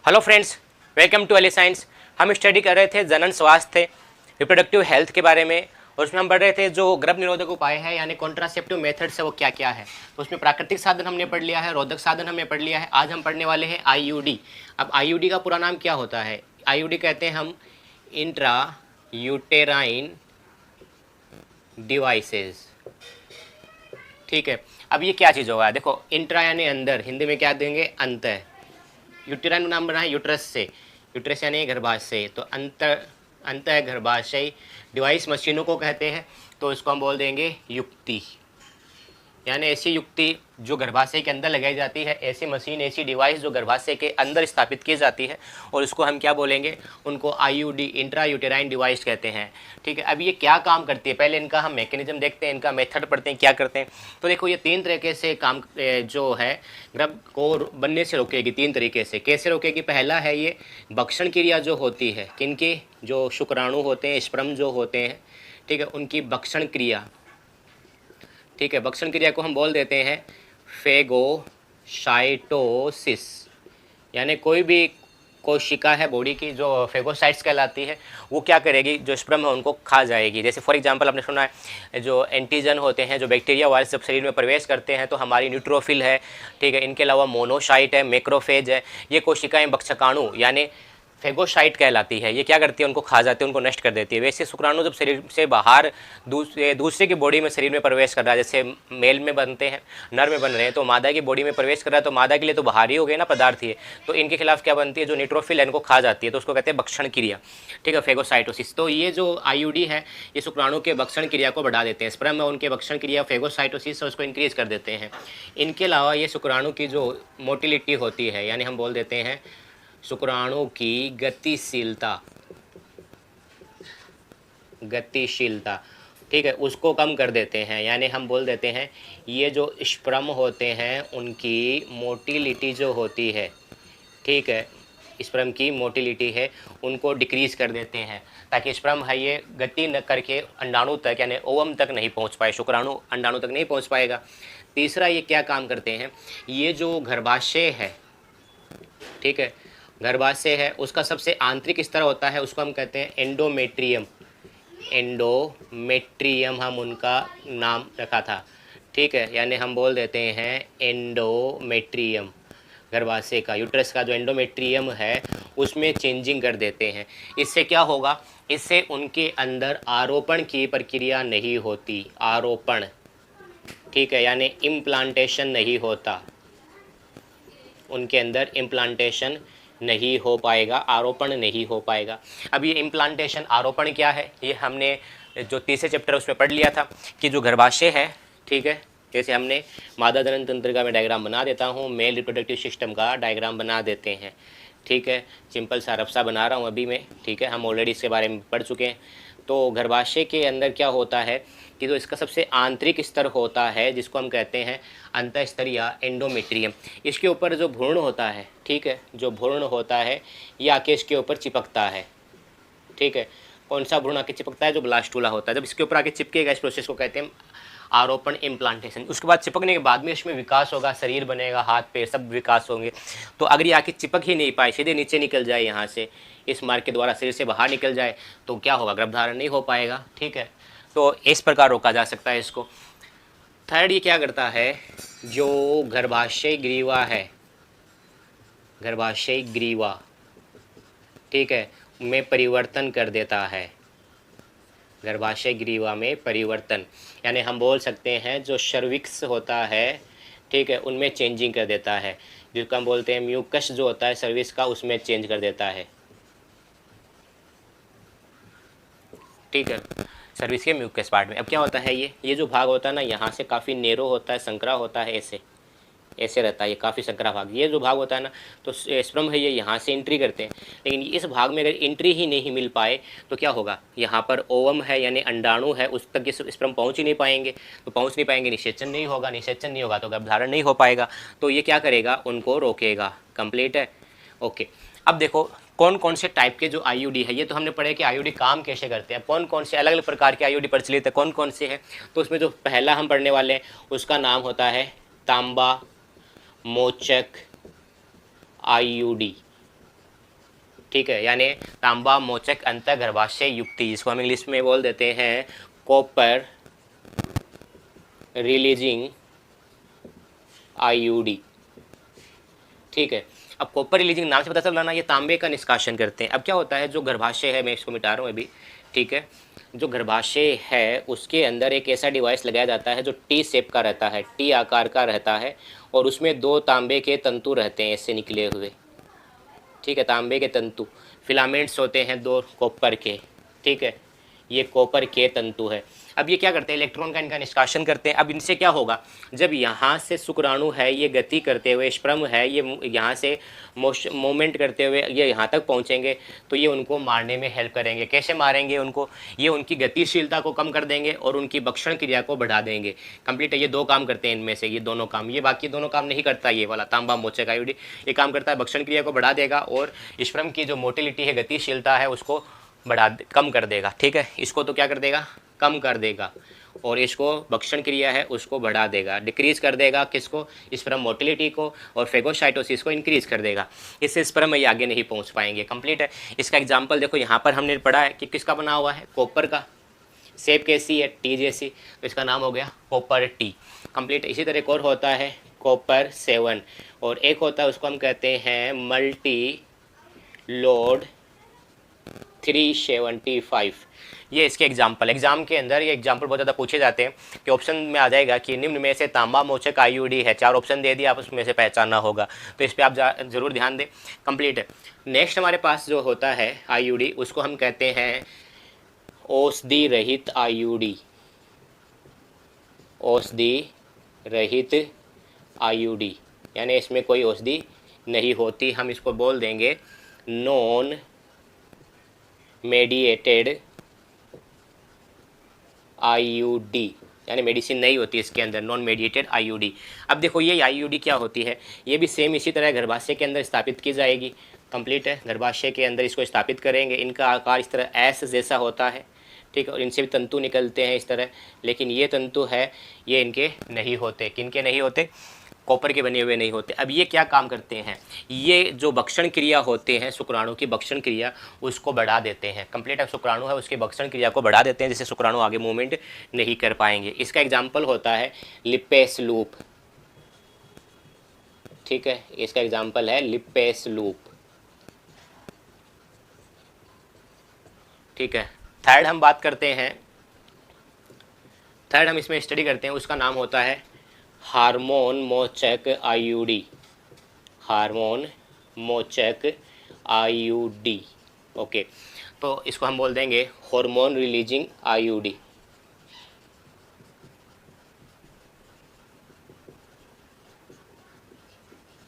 Hello friends, welcome to Ellie science. हम study कर रहे थे जनन स्वास्थ्य रिप्रोडक्टिव हेल्थ के बारे में, और उसमें हम पढ़ रहे थे जो गर्भ निरोधक उपाय है यानी कॉन्ट्रासेप्टिव मेथड्स है वो क्या क्या है। तो उसमें प्राकृतिक साधन हमने पढ़ लिया है, रोधक साधन हमने पढ़ लिया है। आज हम पढ़ने वाले हैं आईयूडी। अब आईयूडी का पूरा नाम क्या होता है? आईयूडी कहते हैं हम इंट्रा यूटेराइन डिवाइसेस। ठीक है, अब ये क्या चीज़ होगा? देखो, इंट्रा यानी अंदर, हिंदी में क्या देंगे? अंत। यूटेराइन नाम बना है यूट्रस से, यूट्रस यानी गर्भाशय, तो अंत है गर्भाशय। डिवाइस मशीनों को कहते हैं, तो इसको हम बोल देंगे युक्ति, यानी ऐसी युक्ति जो गर्भाशय के अंदर लगाई जाती है, ऐसी मशीन, ऐसी डिवाइस जो गर्भाशय के अंदर स्थापित की जाती है, और उसको हम क्या बोलेंगे? उनको आईयूडी, इंट्रा यूटेराइन डिवाइस कहते हैं। ठीक है, अब ये क्या काम करती है, पहले इनका हम मैकेनिज्म देखते हैं, इनका मेथड पढ़ते हैं क्या करते हैं। तो देखो, ये तीन तरीके से काम जो है गर्भ को बनने से रोकेगी। तीन तरीके से कैसे रोकेगी? पहला है ये भक्षण क्रिया जो होती है, किनकी? जो शुक्राणु होते हैं, स्पर्म जो होते हैं, ठीक है, उनकी भक्षण क्रिया। ठीक है, भक्षण क्रिया को हम बोल देते हैं फेगोसाइटोसिस, यानी कोई भी कोशिका है बॉडी की जो फेगोसाइट्स कहलाती है, वो क्या करेगी? जो स्पर्म है उनको खा जाएगी। जैसे फॉर एग्जांपल आपने सुना है जो एंटीजन होते हैं, जो बैक्टीरिया वायरस जब शरीर में प्रवेश करते हैं तो हमारी न्यूट्रोफिल है, ठीक है, इनके अलावा मोनोसाइट है, मैक्रोफेज है, ये कोशिकाएं भक्षकाणु यानी फेगोसाइट कहलाती है। ये क्या करती है? उनको खा जाती है, उनको नष्ट कर देती है। वैसे शुक्राणु जब शरीर से बाहर दूसरे की बॉडी में, शरीर में प्रवेश कर रहा है, जैसे मेल में बनते हैं, नर में बन रहे हैं, तो मादा की बॉडी में प्रवेश कर रहा है, तो मादा के लिए तो बाहर ही हो गए ना पदार्थ ये, तो इनके खिलाफ क्या बनती है? जो न्यूट्रोफिल है इनको खा जाती है, तो उसको कहते हैं भक्षण क्रिया। ठीक है, फेगोसाइटोसिस। तो ये जो आईयूडी है ये शुक्राणु के भक्षण क्रिया को बढ़ा देते हैं। स्पर्म में उनके भक्षण क्रिया फेगोसाइटोसिस उसको इंक्रीज कर देते हैं। इनके अलावा ये शुक्राणु की जो मोटिलिटी होती है, यानी हम बोल देते हैं शुक्राणु की गतिशीलता, ठीक है, उसको कम कर देते हैं। यानी हम बोल देते हैं ये जो स्पर्म होते हैं उनकी मोटिलिटी जो होती है, ठीक है, स्पर्म की मोटिलिटी है उनको डिक्रीज कर देते हैं, ताकि स्पर्म है ये गति न करके अंडाणु तक यानी ओवम तक नहीं पहुंच पाए, शुक्राणु अंडाणु तक नहीं पहुंच पाएगा। तीसरा ये क्या काम करते हैं? ये जो गर्भाशय है, ठीक है, गर्भाशय है, उसका सबसे आंतरिक स्तर होता है, उसको हम कहते हैं एंडोमेट्रियम। एंडोमेट्रियम हम उनका नाम रखा था, ठीक है, यानी हम बोल देते हैं एंडोमेट्रियम। गर्भाशय का, यूट्रस का जो एंडोमेट्रियम है उसमें चेंजिंग कर देते हैं। इससे क्या होगा? इससे उनके अंदर आरोपण की प्रक्रिया नहीं होती, आरोपण, ठीक है, यानी इम्प्लांटेशन नहीं होता, उनके अंदर इम्प्लांटेशन नहीं हो पाएगा, आरोपण नहीं हो पाएगा। अब ये इम्प्लांटेशन, आरोपण क्या है? ये हमने जो तीसरे चैप्टर उसमें पढ़ लिया था कि जो गर्भाशय है, ठीक है, जैसे हमने मादा जनन तंत्रिका में डायग्राम बना देता हूँ, मेल रिप्रोडक्टिव सिस्टम का डायग्राम बना देते हैं, ठीक है, सिंपल सा रफ्सा बना रहा हूँ अभी मैं, ठीक है, हम ऑलरेडी इसके बारे में पढ़ चुके हैं। तो गर्भाशय के अंदर क्या होता है कि जो इसका सबसे आंतरिक स्तर होता है जिसको हम कहते हैं अंतःस्तर या एंडोमेट्रियम, इसके ऊपर जो भ्रूण होता है, ठीक है, जो भ्रूण होता है ये आके इसके ऊपर चिपकता है, ठीक है। कौन सा भ्रूण आके चिपकता है? जो ब्लास्टूला होता है, जब इसके ऊपर आके चिपकेगा इस प्रोसेस को कहते हैं आरोपण, इम्प्लांटेशन। उसके बाद चिपकने के बाद में इसमें विकास होगा, शरीर बनेगा, हाथ पैर सब विकास होंगे। तो अगर ये आके चिपक ही नहीं पाए, सीधे नीचे निकल जाए, यहाँ से इस मार्ग के द्वारा शरीर से बाहर निकल जाए, तो क्या होगा? गर्भधारण नहीं हो पाएगा, ठीक है। तो इस प्रकार रोका जा सकता है इसको। थर्ड, ये क्या करता है? जो गर्भाशय ग्रीवा है, गर्भाशय ग्रीवा, ठीक है, में परिवर्तन कर देता है, गर्भाशय ग्रीवा में परिवर्तन, यानी हम बोल सकते हैं जो सर्विक्स होता है, ठीक है, उनमें चेंजिंग कर देता है, जिसको हम बोलते हैं म्यूकस जो होता है सर्विक्स का, उसमें चेंज कर देता है, ठीक है, सर्विस के म्यूकस पार्ट में। अब क्या होता है? ये जो भाग होता है ना, यहाँ से काफ़ी नेरो होता है, संकरा होता है, ऐसे ऐसे रहता है, ये काफ़ी संकरा भाग। ये जो भाग होता है ना, तो स्पर्म है ये यहाँ से एंट्री करते हैं, लेकिन इस भाग में अगर एंट्री ही नहीं मिल पाए तो क्या होगा? यहाँ पर ओवम है यानी अंडाणु है, उस तक ये स्पर्म पहुँच ही नहीं पाएंगे, तो पहुँच नहीं पाएंगे, निषेचन नहीं होगा, निषेचन नहीं होगा तो गर्भधारण नहीं हो पाएगा। तो ये क्या करेगा? उनको रोकेगा। कंप्लीट है? ओके। अब देखो कौन कौन से टाइप के जो आईयूडी है, ये तो हमने पढ़े कि आईयूडी काम कैसे करते हैं, कौन कौन से अलग अलग प्रकार के आईयूडी प्रचलित है, कौन कौन से हैं। तो उसमें जो पहला हम पढ़ने वाले हैं उसका नाम होता है तांबा मोचक आईयूडी, ठीक है, यानी तांबा मोचक अंतर्गर्भाशय युक्ति, जिसको हम इंग्लिश में बोल देते हैं कॉपर रिलीजिंग आईयूडी। ठीक है, अब कॉपर रिलीजिंग नाम से पता चल रहा ना, ये तांबे का निष्कासन करते हैं। अब क्या होता है, जो गर्भाशय है, मैं इसको मिटा रहा हूँ अभी, ठीक है, जो गर्भाशय है उसके अंदर एक ऐसा डिवाइस लगाया जाता है जो टी शेप का रहता है, टी आकार का रहता है, और उसमें 2 तांबे के तंतु रहते हैं ऐसे निकले हुए। ठीक है, तांबे के तंतु, फिलामेंट्स होते हैं 2 कॉपर के। ठीक है, ये कॉपर के तंतु है। अब ये क्या करते हैं, इलेक्ट्रॉन का इनका निष्कासन करते हैं। अब इनसे क्या होगा, जब यहाँ से शुक्राणु है ये गति करते हुए, स्पर्म है ये यहाँ से मूवमेंट करते हुए ये यहाँ तक पहुँचेंगे, तो ये उनको मारने में हेल्प करेंगे। कैसे मारेंगे उनको, ये उनकी गतिशीलता को कम कर देंगे और उनकी भक्षण क्रिया को बढ़ा देंगे। कंप्लीट है, ये 2 काम करते हैं इनमें से, ये दोनों काम, ये बाकी दोनों काम नहीं करता ये वाला तांबा मोचक आईयूडी। ये काम करता है भक्षण क्रिया को बढ़ा देगा और स्पर्म की जो मोटिलिटी है, गतिशीलता है, उसको कम कर देगा। ठीक है, इसको तो क्या कर देगा, कम कर देगा, और इसको भक्षण क्रिया है उसको बढ़ा देगा, डिक्रीज कर देगा किसको, स्पर्म मोटिलिटी को, और फेगोसाइटोसिस को इंक्रीज कर देगा। इससे स्पर्म ये आगे नहीं पहुंच पाएंगे। कंप्लीट है, इसका एग्जांपल देखो यहाँ पर हमने पढ़ा है कि किसका बना हुआ है, कॉपर का, शेप कैसी है, टी जैसी, तो इसका नाम हो गया कॉपर टी। कंप्लीट। इसी तरह एक और होता है कॉपर 7, और एक होता है उसको हम कहते हैं मल्टी लोड 375। ये इसके एग्जाम के अंदर ये एग्जाम्पल बहुत ज़्यादा पूछे जाते हैं कि ऑप्शन में आ जाएगा कि निम्न में से तांबा मोचक आईयूडी है, 4 ऑप्शन दे दिया, आप उसमें से पहचानना होगा, तो इस पर आप ज़रूर ध्यान दें। कंप्लीट है। नेक्स्ट हमारे पास जो होता है आईयूडी, उसको हम कहते हैं औषधि रहित आईयूडी, औषधि रहित आईयूडी, यानी इसमें कोई औषधि नहीं होती, हम इसको बोल देंगे नॉन मेडिएटेड आईयूडी, यानी मेडिसिन नहीं होती इसके अंदर, नॉन मेडिएटेड आईयूडी। अब देखो ये आईयूडी क्या होती है, ये भी सेम इसी तरह गर्भाशय के अंदर स्थापित की जाएगी। कंप्लीट है, गर्भाशय के अंदर इसको स्थापित करेंगे। इनका आकार इस तरह एस जैसा होता है, ठीक है, और इनसे भी तंतु निकलते हैं इस तरह, लेकिन ये तंतु है ये इनके नहीं होते। किनके नहीं होते, कॉपर के बने हुए नहीं होते। अब ये क्या काम करते हैं, ये जो भक्षण क्रिया होते हैं, शुक्राणु की भक्षण क्रिया, उसको बढ़ा देते हैं। कंप्लीट शुक्राणु है उसकी भक्षण क्रिया को बढ़ा देते हैं, जिससे शुक्राणु आगे मूवमेंट नहीं कर पाएंगे। इसका एग्जाम्पल होता है लिपेस लूप। ठीक है, इसका एग्जाम्पल है लिपेस लूप। ठीक है, थर्ड हम बात करते हैं, थर्ड हम इसमें स्टडी करते हैं, उसका नाम होता है हार्मोन मोचक आईयूडी, हार्मोन मोचक आईयूडी। ओके, तो इसको हम बोल देंगे हार्मोन रिलीजिंग आईयूडी।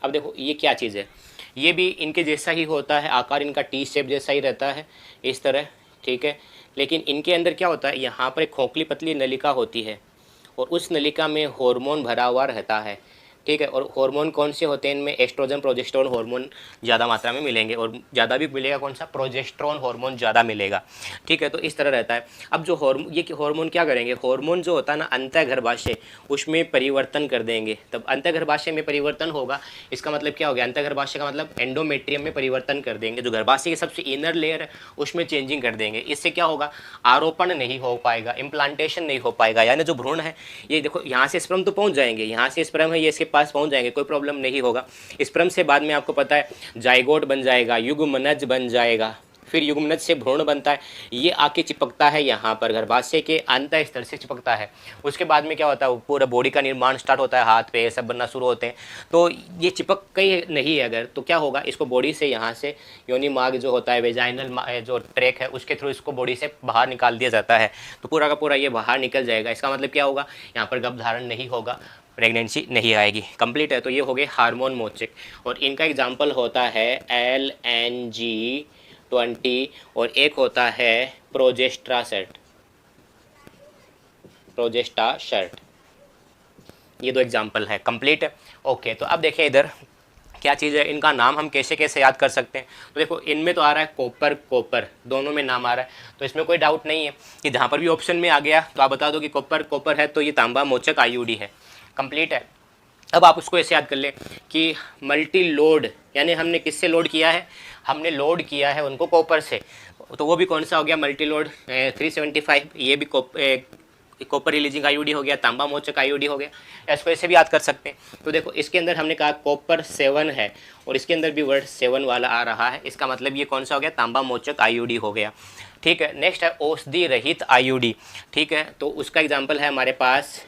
अब देखो ये क्या चीज़ है, ये भी इनके जैसा ही होता है, आकार इनका टी शेप जैसा ही रहता है इस तरह। ठीक है, लेकिन इनके अंदर क्या होता है, यहाँ पर एक खोखली पतली नलिका होती है और उस नलिका में हार्मोन भरा हुआ रहता है। ठीक है, और हार्मोन कौन से होते हैं इनमें, एस्ट्रोजन प्रोजेस्टेरोन हार्मोन ज़्यादा मात्रा में मिलेंगे, और ज़्यादा भी मिलेगा कौन सा, प्रोजेस्टेरोन हार्मोन ज़्यादा मिलेगा। ठीक है, तो इस तरह रहता है। अब जो हार्मोन क्या करेंगे, हार्मोन जो होता है ना अंतःगर्भाशय, उसमें परिवर्तन कर देंगे। तब अंतःगर्भाशय में परिवर्तन होगा, इसका मतलब क्या हो गया, अंतःगर्भाशय का मतलब एंडोमेट्रियम में परिवर्तन कर देंगे, जो गर्भाशय की सबसे इनर लेयर है उसमें चेंजिंग कर देंगे। इससे क्या होगा, आरोपण नहीं हो पाएगा, इम्प्लांटेशन नहीं हो पाएगा, यानी जो भ्रूण है, ये देखो यहाँ से स्पर्म तो पहुँच जाएंगे, यहाँ से स्पर्म है ये इसके पास पहुंच जाएंगे, कोई प्रॉब्लम नहीं होगा। स्पर्म से बाद में आपको पता है जाइगोट बन जाएगा, युग्मनज बन जाएगा, फिर युग्मनज से भ्रूण बनता है, ये आके चिपकता है यहाँ पर गर्भाशय के अंत स्तर से चिपकता है। उसके बाद में क्या होता है, पूरा बॉडी का निर्माण स्टार्ट होता है, हाथ पे सब बनना शुरू होते हैं। तो ये चिपक कहीं नहीं है अगर, तो क्या होगा, इसको बॉडी से यहाँ से योनि मार्ग जो होता है, वेजाइनल जो ट्रैक है, उसके थ्रू इसको बॉडी से बाहर निकाल दिया जाता है, तो पूरा का पूरा ये बाहर निकल जाएगा। इसका मतलब क्या होगा, यहाँ पर गर्भधारण नहीं होगा, प्रेगनेंसी नहीं आएगी। कंप्लीट है, तो ये हो गए हार्मोन मोचक, और इनका एग्जाम्पल होता है LNG20, और एक होता है प्रोजेस्टाशर्ट, ये 2 एग्जाम्पल है। कंप्लीट है, ओके। तो अब देखिए इधर क्या चीज़ है, इनका नाम हम कैसे कैसे याद कर सकते हैं। तो देखो इनमें तो आ रहा है कॉपर, कॉपर दोनों में नाम आ रहा है, तो इसमें कोई डाउट नहीं है कि जहाँ पर भी ऑप्शन में आ गया तो आप बता दो कि कॉपर कॉपर है, तो ये तांबा मोचक आईयूडी है। कंप्लीट है। अब आप उसको ऐसे याद कर लें कि मल्टी लोड यानी हमने किससे लोड किया है, हमने लोड किया है उनको कॉपर से, तो वो भी कौन सा हो गया, मल्टी लोड 375, ये भी कॉपर रिलीजिंग आईओडी हो गया, तांबा मोचक आईओडी हो गया, इसको ऐसे भी याद कर सकते हैं। तो देखो इसके अंदर हमने कहा कॉपर 7 है और इसके अंदर भी वर्ड 7 वाला आ रहा है, इसका मतलब ये कौन सा हो गया, तांबा मोचक आईओडी हो गया। ठीक है, नेक्स्ट है औषधि रहित आईओडी। ठीक है, तो उसका एग्जाम्पल है हमारे पास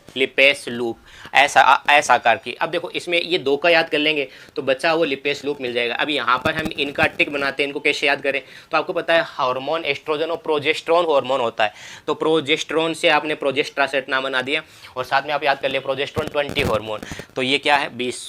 लिपेस लूप, ऐसा आकार की। अब देखो इसमें ये 2 का याद कर लेंगे तो बचा वो लिपेस लूप मिल जाएगा। अब यहाँ पर हम इनका टिक बनाते हैं, इनको कैसे याद करें, तो आपको पता है हार्मोन एस्ट्रोजन और प्रोजेस्टेरोन हार्मोन होता है, तो प्रोजेस्टेरोन से आपने प्रोजेस्ट्रासेट नाम बना दिया और साथ में आप याद कर लिए प्रोजेस्टेरोन 20 हार्मोन, तो ये क्या है 20,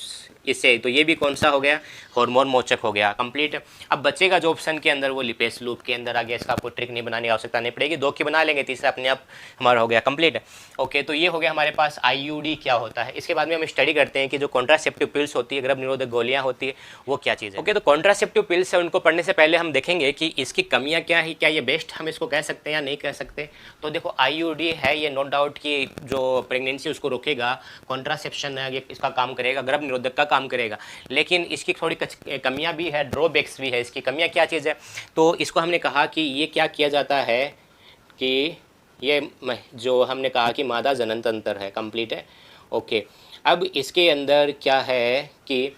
इससे तो ये भी कौन सा हो गया, हार्मोन मोचक हो गया, कंप्लीट है। अब बचेगा जो ऑप्शन के अंदर वो लिपेस लूप के अंदर आ गया, इसका आपको ट्रिक नहीं बनाने की आवश्यकता नहीं पड़ेगी, 2 की बना लेंगे, तीसरा अपने आप हमारा हो गया कंप्लीट है। ओके, तो ये हो गया हमारे पास आईयूडी क्या होता है। इसके बाद में हम स्टडी करते हैं कि जो कॉन्ट्रासेप्टिव पिल्स होती है, गर्भ निरोधक गोलियां होती है, वो क्या चीज़ है। ओके, तो कॉन्ट्रासेप्टिव पिल्स है, उनको पढ़ने से पहले हम देखेंगे कि इसकी कमियाँ क्या है, क्या ये बेस्ट हम इसको कह सकते हैं या नहीं कह सकते। तो देखो आईयूडी है, ये नो डाउट कि जो प्रेगनेंसी उसको रोकेगा, कॉन्ट्रासेप्शन है ये इसका काम करेगा, गर्भ निरोधक का काम करेगा, लेकिन इसकी थोड़ी कमियां भी है, ड्रॉबैक्स भी है। इसकी कमियां क्या चीज़ है, तो इसको हमने कहा कि ये क्या किया जाता है कि ये जो हमने कहा कि मादा जनन तंत्र है, कंप्लीट है। ओके, अब इसके अंदर क्या है कि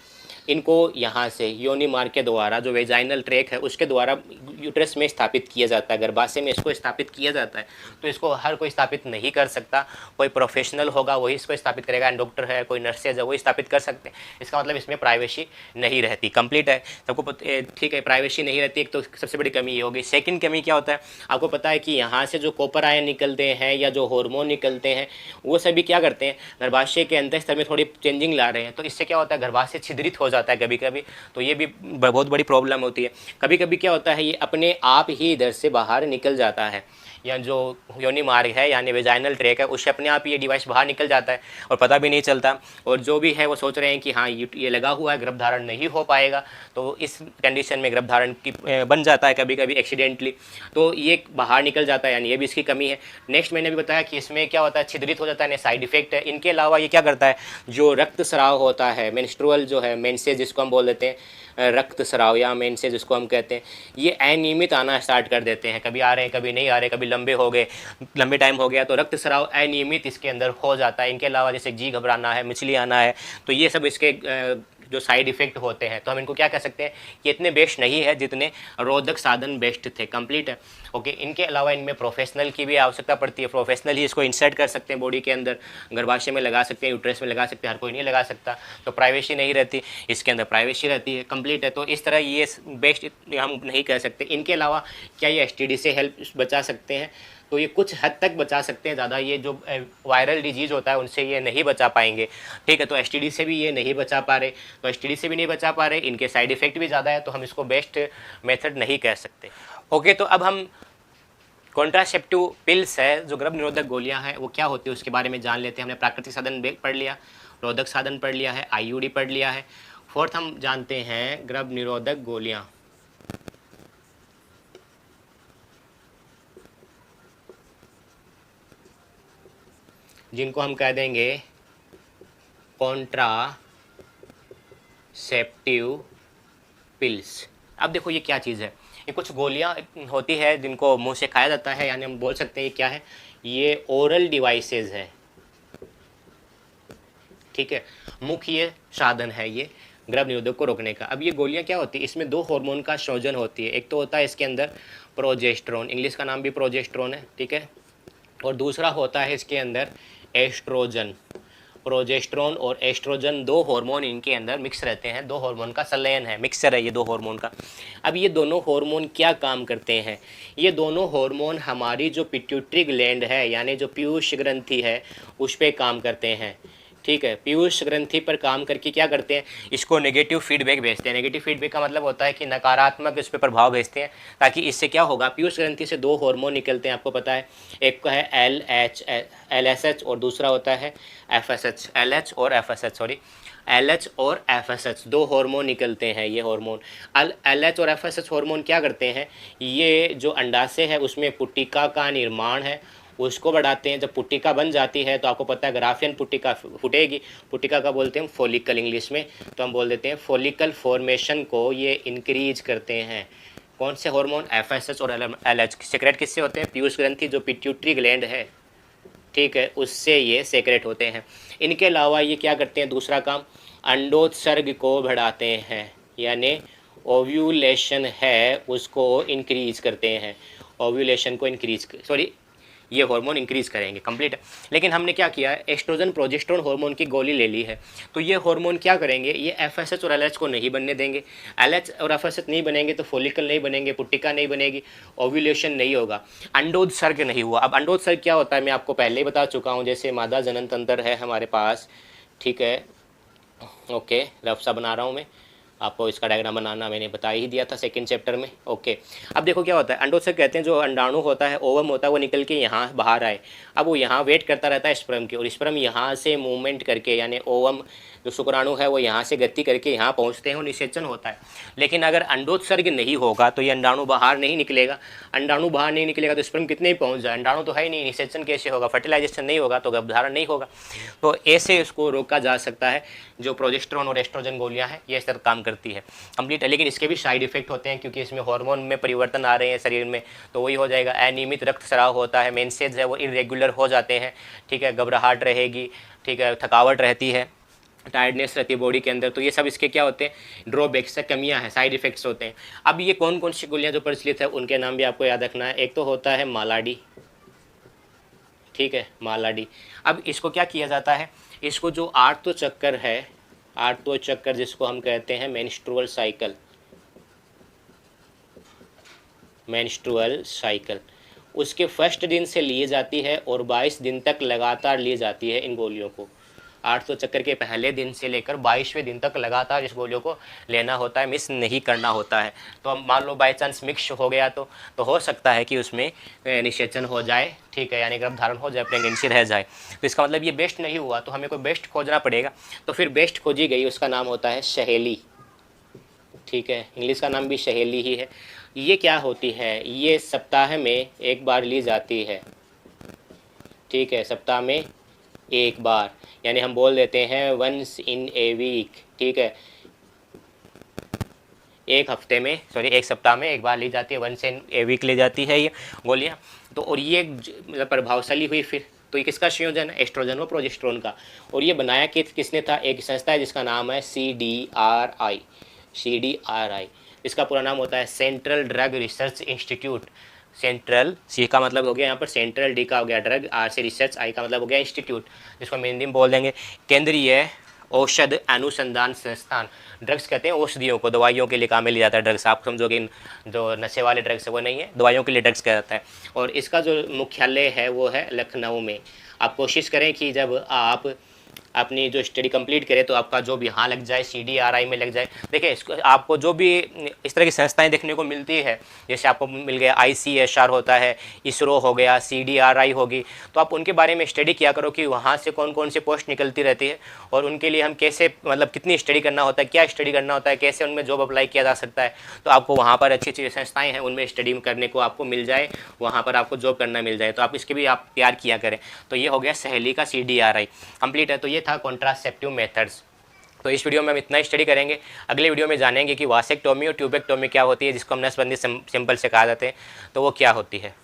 इनको यहाँ से योनि मार्ग के द्वारा, जो वेजाइनल ट्रैक है उसके द्वारा यूट्रस में स्थापित किया जाता है, गर्भाशय में इसको स्थापित किया जाता है। तो इसको हर कोई स्थापित नहीं कर सकता, कोई प्रोफेशनल होगा वही इसको स्थापित करेगा, डॉक्टर है, कोई नर्सेज है वही स्थापित कर सकते हैं। इसका मतलब इसमें प्राइवेसी नहीं रहती, कंप्लीट है सबको ठीक है, प्राइवेसी नहीं रहती, एक तो सबसे बड़ी कमी ये होगी। सेकेंड कमी क्या होता है, आपको पता है कि यहाँ से जो कॉपर आयन निकलते हैं या जो हार्मोन निकलते हैं वो सभी क्या करते हैं, गर्भाशय के अंतःस्तर में थोड़ी चेंजिंग ला रहे हैं, तो इससे क्या होता है, गर्भाशय छिद्रित हो जाता है कभी कभी, तो ये भी बहुत बड़ी प्रॉब्लम होती है। कभी कभी क्या होता है, ये अपने आप ही इधर से बाहर निकल जाता है, या जो योनि मार्ग है यानी वेजाइनल ट्रैक है उससे अपने आप ही ये डिवाइस बाहर निकल जाता है और पता भी नहीं चलता, और जो भी है वो सोच रहे हैं कि हाँ ये लगा हुआ है, गर्भधारण नहीं हो पाएगा, तो इस कंडीशन में गर्भधारण की बन जाता है कभी कभी एक्सीडेंटली, तो ये बाहर निकल जाता है, यानी ये भी इसकी कमी है। नेक्स्ट मैंने भी बताया कि इसमें क्या होता है, छिद्रित हो जाता है, साइड इफेक्ट है। इनके अलावा ये क्या करता है, जो रक्त स्राव होता है, मेंस्ट्रुअल जो है, मेंसेज जिसको हम बोल देते हैं, रक्त स्राव या मेंसेज जिसको हम कहते हैं, ये अनियमित आना स्टार्ट कर देते हैं, कभी आ रहे हैं कभी नहीं आ रहे, कभी लंबे हो गए, लंबे टाइम हो गया, तो रक्त स्राव अनियमित इसके अंदर हो जाता है। इनके अलावा जैसे जी घबराना है, मछली आना है, तो ये सब इसके जो साइड इफेक्ट होते हैं, तो हम इनको क्या कह सकते हैं कि इतने बेस्ट नहीं है जितने रोधक साधन बेस्ट थे, कंप्लीट है। ओके, इनके अलावा इनमें प्रोफेशनल की भी आवश्यकता पड़ती है, प्रोफेशनल ही इसको इंसर्ट कर सकते हैं बॉडी के अंदर, गर्भाशय में लगा सकते हैं, यूट्रस में लगा सकते हैं, हर कोई नहीं लगा सकता, तो प्राइवेसी नहीं रहती, इसके अंदर प्राइवेसी रहती है, कंप्लीट है। तो इस तरह ये बेस्ट हम नहीं कह सकते। इनके अलावा क्या ये STD से हेल्प बचा सकते हैं, तो ये कुछ हद तक बचा सकते हैं, ज़्यादा ये जो वायरल डिजीज़ होता है उनसे ये नहीं बचा पाएंगे, ठीक है। तो STD से भी ये नहीं बचा पा रहे, तो STD से भी नहीं बचा पा रहे, इनके साइड इफ़ेक्ट भी ज़्यादा है, तो हम इसको बेस्ट मेथड नहीं कह सकते। ओके, तो अब हम कॉन्ट्रासेप्टिव पिल्स है, जो गर्भ निरोधक गोलियां हैं, वो क्या होती है उसके बारे में जान लेते हैं। हमने प्राकृतिक साधन पढ़ लिया, रोधक साधन पढ़ लिया है, IUD पढ़ लिया है। फोर्थ हम जानते हैं गर्भ निरोधक गोलियां, जिनको हम कह देंगे कॉन्ट्रासेप्टिव पिल्स। अब देखो ये क्या चीज़ है, ये कुछ गोलियां होती है जिनको मुंह से खाया जाता है, यानी हम बोल सकते हैं ये क्या है, ये ओरल डिवाइसेस है, ठीक है, मुख्य साधन है ये गर्भ निरोधक को रोकने का। अब ये गोलियां क्या होती है, इसमें 2 हार्मोन का संयोजन होती है, एक तो होता है इसके अंदर प्रोजेस्टेरोन, इंग्लिश का नाम भी प्रोजेस्टेरोन है, ठीक है, और दूसरा होता है इसके अंदर एस्ट्रोजन। प्रोजेस्टेरोन और एस्ट्रोजन 2 हार्मोन इनके अंदर मिक्स रहते हैं, 2 हार्मोन का संलयन है, मिक्सचर है ये 2 हार्मोन का। अब ये दोनों हार्मोन क्या काम करते हैं, ये दोनों हार्मोन हमारी जो पिट्यूटरी ग्लैंड है यानी जो पीयूष ग्रंथि है उस पर काम करते हैं, ठीक है। पीयूष ग्रंथि पर काम करके क्या करते हैं, इसको नेगेटिव फीडबैक भेजते हैं। नेगेटिव फीडबैक का मतलब होता है कि नकारात्मक इस पर प्रभाव भेजते हैं, ताकि इससे क्या होगा, पीयूष ग्रंथि से 2 हार्मोन निकलते हैं, आपको पता है, एक का है LH और दूसरा होता है FSH, LH और FSH, सॉरी, LH और FSH 2 हार्मोन निकलते हैं। ये हार्मोन LH और FSH हार्मोन क्या करते हैं, ये जो अंडाशय है उसमें पुट्टिका का निर्माण है उसको बढ़ाते हैं। जब पुट्टिका बन जाती है तो आपको पता है ग्राफियन पुट्टिका फूटेगी, पुट्टिका का बोलते हैं फॉलिकल इंग्लिश में, तो हम बोल देते हैं फॉलिकल फॉर्मेशन को ये इंक्रीज करते हैं। कौन से हार्मोन? FSH और LH। सेक्रेट किससे होते हैं? पीयूष ग्रंथि जो पिट्यूटरी ग्लैंड है, ठीक है, उससे ये सेक्रेट होते हैं। इनके अलावा ये क्या करते हैं? दूसरा काम, अंडोत्सर्ग को बढ़ाते हैं, यानी ओव्यूलेशन है उसको इंक्रीज करते हैं, ओव्यूलेशन को इंक्रीज, सॉरी, ये हार्मोन इंक्रीज करेंगे, कंप्लीट है। लेकिन हमने क्या किया है? एस्ट्रोजन प्रोजेस्टेरोन हार्मोन की गोली ले ली है, तो ये हार्मोन क्या करेंगे? ये FSH और LH को नहीं बनने देंगे। LH और FSH नहीं बनेंगे तो फॉलिकल नहीं बनेंगे, पुट्टिका नहीं बनेगी, ओव्यूलेशन नहीं होगा, अंडोत्सर्ग नहीं हुआ। अब अंडोत्सर्ग क्या होता है मैं आपको पहले ही बता चुका हूँ। जैसे मादा जनन तंत्र है हमारे पास, ठीक है, ओके, रफ सा बना रहा हूँ मैं आपको, इसका डायग्राम बनाना मैंने बता ही दिया था सेकंड चैप्टर में, ओके। अब देखो क्या होता है, अंडोत्सर्ग कहते हैं जो अंडाणु होता है, ओवम होता है, वो निकल के यहाँ बाहर आए। अब वो यहाँ वेट करता रहता है स्पर्म की, और स्पर्म यहाँ से मूवमेंट करके, यानी ओवम जो शुक्राणु है वो यहाँ से गति करके यहाँ पहुँचते हैं और निषेचन होता है। लेकिन अगर अंडोत्सर्ग नहीं होगा तो ये अंडाणु बाहर नहीं निकलेगा, अंडाणु बाहर नहीं निकलेगा तो स्पर्म कितने ही पहुँच जाए, अंडाणु तो है ही नहीं, निषेचन कैसे होगा, फर्टिलाइजेशन नहीं होगा तो गर्भधारण नहीं होगा। तो ऐसे इसको रोका जा सकता है। जो प्रोजेस्टेरोन और एस्ट्रोजन गोलियाँ हैं ये इस तरह काम करती है, कंप्लीट है। लेकिन इसके भी साइड इफेक्ट होते हैं, क्योंकि इसमें हार्मोन में परिवर्तन आ रहे हैं शरीर में, तो वही हो जाएगा, अनियमित रक्तस्राव होता है, मेंसेज है वो इरेगुलर हो जाते हैं, ठीक है, घबराहट रहेगी, ठीक है, थकावट रहती है, टायर्डनेस रहती है बॉडी के अंदर। तो ये सब इसके क्या होते हैं? ड्रॉबैक्स है, कमियां हैं, साइड इफेक्ट्स होते हैं। अब ये कौन कौन सी गोलियां जो प्रचलित है उनके नाम भी आपको याद रखना है। एक तो होता है मालाडी, ठीक है, मालाडी। अब इसको क्या किया जाता है? इसको जो आर्तो चक्कर है, आर्तो चक्कर जिसको हम कहते हैं मेंस्ट्रुअल साइकिल, मेंस्ट्रुअल साइकिल, उसके फर्स्ट दिन से लिए जाती है और 22 दिन तक लगातार ली जाती है इन गोलियों को। 800 चक्कर के पहले दिन से लेकर 22वें दिन तक लगातार इस गोलियों को लेना होता है, मिस नहीं करना होता है। तो अब मान लो बाई चांस मिक्स हो गया तो हो सकता है कि उसमें निषेचन हो जाए, ठीक है, यानी गर्भधारण हो जाए, प्रेगनेंसी रह जाए। तो इसका मतलब ये बेस्ट नहीं हुआ, तो हमें कोई बेस्ट खोजना पड़ेगा। तो फिर बेस्ट खोजी गई, उसका नाम होता है सहेली, ठीक है, इंग्लिश का नाम भी सहेली ही है। ये क्या होती है? ये सप्ताह में एक बार ली जाती है, ठीक है, सप्ताह में एक बार, यानी हम बोल देते हैं वंस इन ए वीक, ठीक है, एक हफ्ते में, सॉरी एक सप्ताह में एक बार ली जाती है, वंस इन ए वीक ली जाती है ये गोलियाँ। तो और ये मतलब प्रभावशाली हुई फिर, तो ये किसका संयोजन है? एस्ट्रोजन व प्रोजेस्टेरोन का। और ये बनाया किसने था? एक संस्था है जिसका नाम है CDRI, CDRI। इसका पूरा नाम होता है central drug research institute. Central, C का मतलब हो गया यहाँ पर सेंट्रल, डी का हो गया ड्रग, आर से रिसर्च, आई का मतलब हो गया इंस्टीट्यूट, जिसको हम हिंदी में बोल देंगे केंद्रीय औषध अनुसंधान संस्थान। ड्रग्स कहते हैं औषधियों को, दवाइयों के लिए काम में लिया जाता है ड्रग्स। आप समझोगे जो नशे वाले ड्रग्स है वो नहीं है, दवाइयों के लिए ड्रग्स कहा जाता है। और इसका जो मुख्यालय है वो है लखनऊ में। आप कोशिश करें कि जब आप अपनी जो स्टडी कंप्लीट करें तो आपका जॉब यहाँ लग जाए, CDRI में लग जाए। देखिए इसको आपको जो भी इस तरह की संस्थाएं देखने को मिलती है, जैसे आपको मिल गया ICSR होता है, इसरो हो गया, CDRI होगी, तो आप उनके बारे में स्टडी किया करो कि वहाँ से कौन कौन सी पोस्ट निकलती रहती है और उनके लिए हम कैसे, मतलब कितनी स्टडी करना होता है, क्या स्टडी करना होता है, कैसे उनमें जॉब अप्लाई किया जा सकता है। तो आपको वहाँ पर अच्छी अच्छी संस्थाएँ हैं, उनमें स्टडी करने को आपको मिल जाए, वहाँ पर आपको जॉब करना मिल जाए, तो आप इसके भी आप तैयार किया करें। तो ये हो गया सहेली का CDRI कंप्लीट है। तो ये था कॉन्ट्रासेप्टिव मेथड्स। तो इस वीडियो में हम इतना ही स्टडी करेंगे। अगले वीडियो में जानेंगे कि वासेक्टोमी और ट्यूबेक्टोमी क्या होती है, जिसको हम नसबंदी सिंपल से कहा जाते हैं, तो वो क्या होती है।